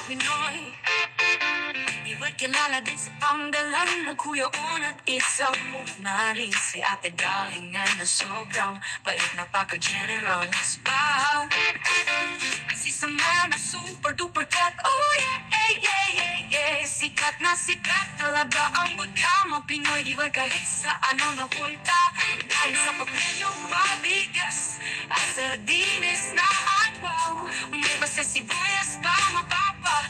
Pinoy. Iba't kilala din sa panggalan na Kuya On at isang mugnarin si Ate Dalingan na sobrang bait, napaka-generous pa. Si Samar na super duper cat, oh yeah, yeah, yeah, yeah, yeah. Sikat na sikat talaga ang magkama Pinoy. Iba kahit sa ano napunta, dahil sa pagmenyong pabigas at sardines na atwaw. May basta sibuyas pa mapapa,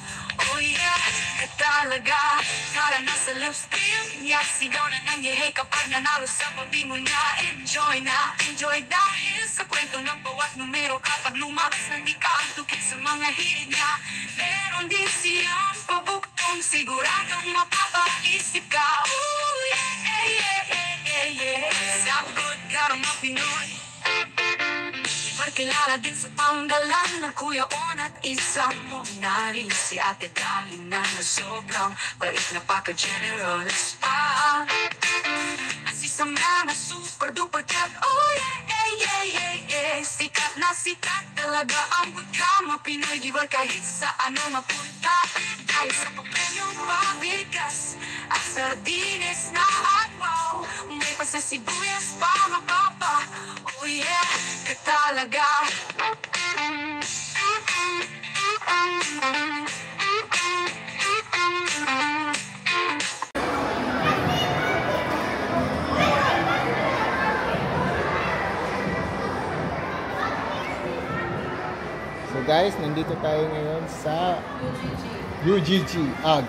oh yeah, talaga. Para nasa love stream, yeah, sigaw na nangyayay kapag nanalo sa pabingo niya. Enjoy dahil sa kwento ng bawat numero kapag lumabas na di ka ang tukit sa mga hilig niya. Meron din siyang pabuktong siguradong mapapaisip ka. Oh yeah, yeah, yeah, yeah, yeah. Sagot ka ng mga Pinoy. Kilala din sa panggalan na Kuya On at isang mugnarin si Ate Dalingan na sobrang bait, napaka-generous pa. At si Samar na super duper cat, oh yeah, yeah, yeah, yeah, yeah. Sikat na sikat talaga ang magkama Pinoy. Di ba kahit sa ano mapunta, dahil sa pagpenyong pabigas at sardines na atwaw. May pa sa sibuyas pa mapapa, oh yeah, talaga. So guys, nandito tayo ngayon sa UGG AG.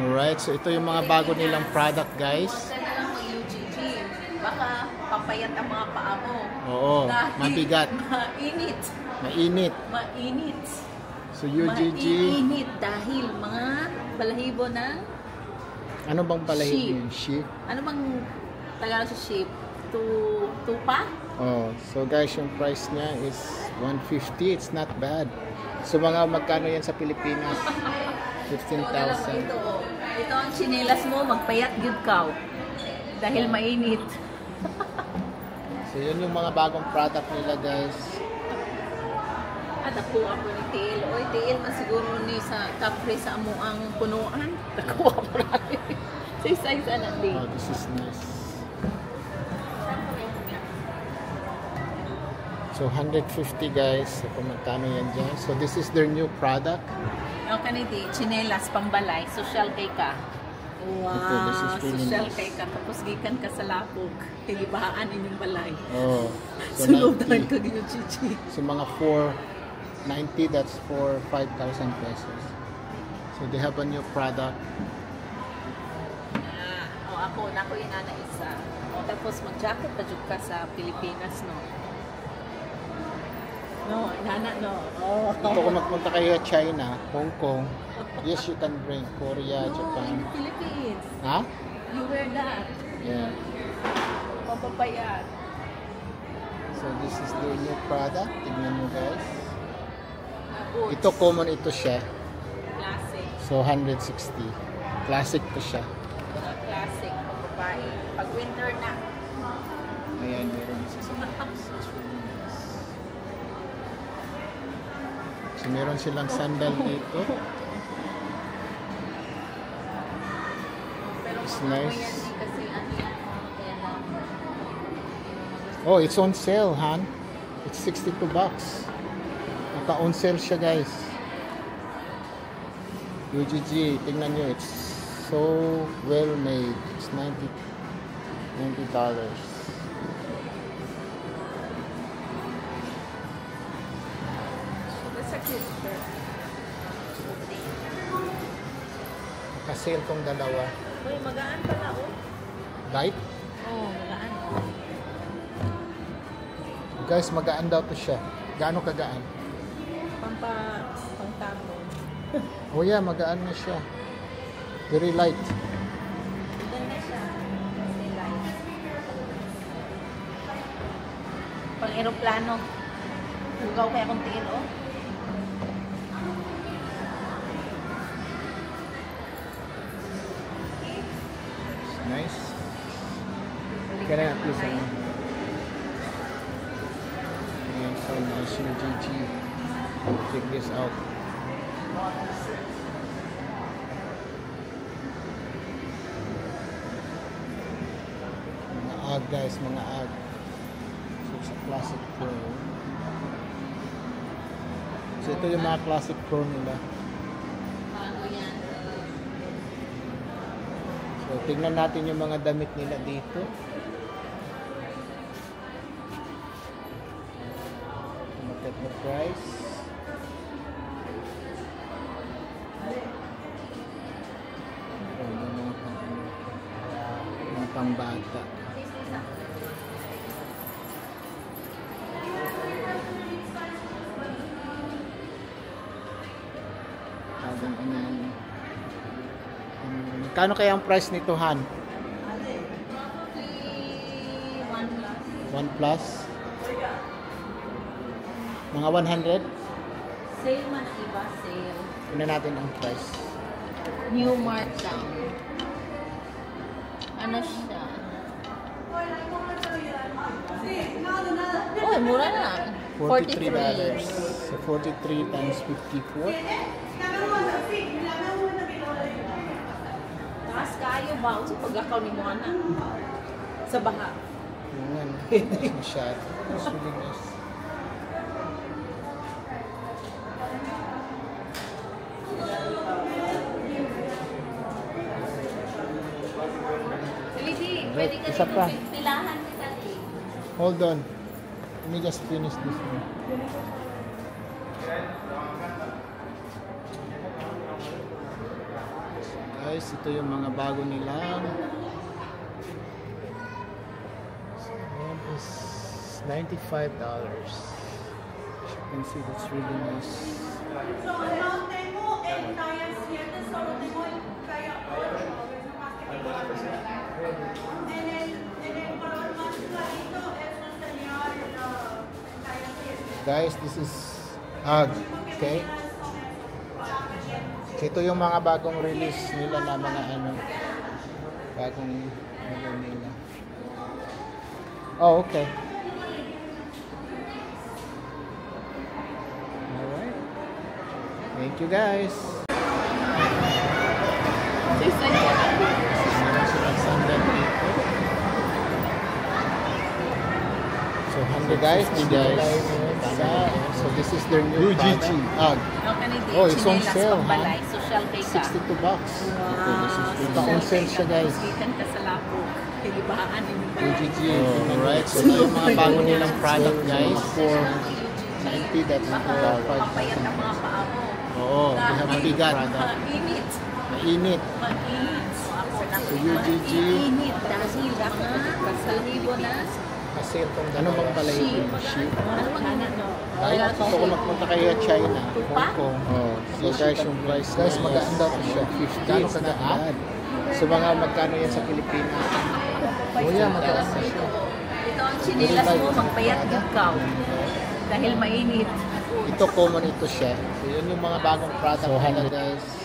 Alright, so ito yung mga bago nilang product, guys. Huwag na lang mag-UGG. Baka papayat ang mga paa mo. Oo, mabigat. Mainit. Mainit. Mainit. So UGG. Mainit dahil mga balahibo ng Ano bang balahibo yung sheep? ano bang Tagalog sa sheep? Tupa? Oh, so guys, yung price niya is 150. It's not bad. So mga magkano yan sa Pilipinas? 15,000. Ito ang chinelas mo, magpayat good cow. Dahil mainit. So yun yung mga bagong product nila, guys. At ako ni Tiil. Oy, Tiil, masiguro ni sa kapre sa amo ang punuan. Nakuha mo rin. Sa isa-isa na din. Oh, this is nice. So 150, guys. So kung magkano yan dyan. So this is their new product. O kaniti, chinelas, pambalay, social kay ka. Wow, Okay, this is really social nice. kay ka. Tapos gikan ka sa lapog. Higibahaan inyong balay. Oh, so Suludan 90. ka yung chichi. So mga 490, that's for 5,000 pesos. So they have a new product. O ako, nako yung ana isa. O tapos mag-jacket pa ka sa Pilipinas, no? No, inana, no. Oh. Ito kung magpunta kayo sa China, Hong Kong, yes, you can bring Korea, No, Japan. in Philippines. Ha? You wear that. Yeah. Papapayat. So this is their new product. Tignan mo, guys. Boots. Ito common ito siya. Classic. So 160. Classic to siya. Classic. Papapae. Pag winter na. Ayan, meron isa sa So meron silang sandal dito. Pero It's kung nice. ako yan, eh, kasi ano yan, kaya lang. Oh, it's on sale, Han. It's 62 bucks. Naka-on sale siya, guys. UGG, tingnan nyo, it's so well made. It's $90. That's a cute shirt. Naka-sale tong dalawa. Uy, magaan pala, oh. Light? Oh, magaan. Guys, magaan daw to siya. Gaano kagaan? Pangtapon. Oh yeah, magaan na siya. Very light. Ganda siya. Kasi light. Pang aeroplano. Lugaw kaya kong tiin, oh. Nice. Can I please? Ayan, so nice yung GG. Check this out. Mga AG guys, mga AG. So it's a classic pro. So ito yung mga classic pro nila. Bago yan. So tingnan natin yung mga damit nila dito. Look at the price. Mga pangbata. Magkano kaya ang price nito, Han? 1 plus? Mga 100? Sale man iba, sale. Tingnan natin ang price. New markdown. Ano siya? Oh, mura na. $43. So 43 times 54. Taas kayo ba? Sa pagkakaw ni mo na. Sa baha. Yan. Nice na shot. It's really nice. Pwede ka Isa pa. pilahan kita din. Hold on. Let me just finish this one. Guys, ito yung mga bago nilang. One is $95. As you can see, that's really nice. Guys, this is AG, okay? So, ito yung mga bagong release nila na mga bagong nila. Oh, okay. Alright. Thank you guys. Meron silang sandal dito. So, hando guys, so this is their new product. AG. Oh, it's on sale, huh? Social cake ka. $62. Okay, this is Wow. pa on sale siya guys. Ikan ka sa lapok. Hilibahan din yung UGG. Alright, so ito yung mga bago nilang product guys for $90. That's papayat ang mga paa mo. Oo, they have mabigat. Mainit. Mainit. Mainit. So UGG. Mainit. Dahil mga salhibo na. Kasi itong ano bang pala yung sheep? Ano bang Kahit gusto ko magpunta kayo sa China, Hong Kong. Oh, so guys, yung price guys, maganda to siya. 50 is not bad. So mga magkano yan sa Pilipinas? Oh yeah, magkano siya. Ito ang chinilas mo, magpayat ikaw. Dahil mainit. Ito common ito siya. So yun yung mga bagong product nila guys.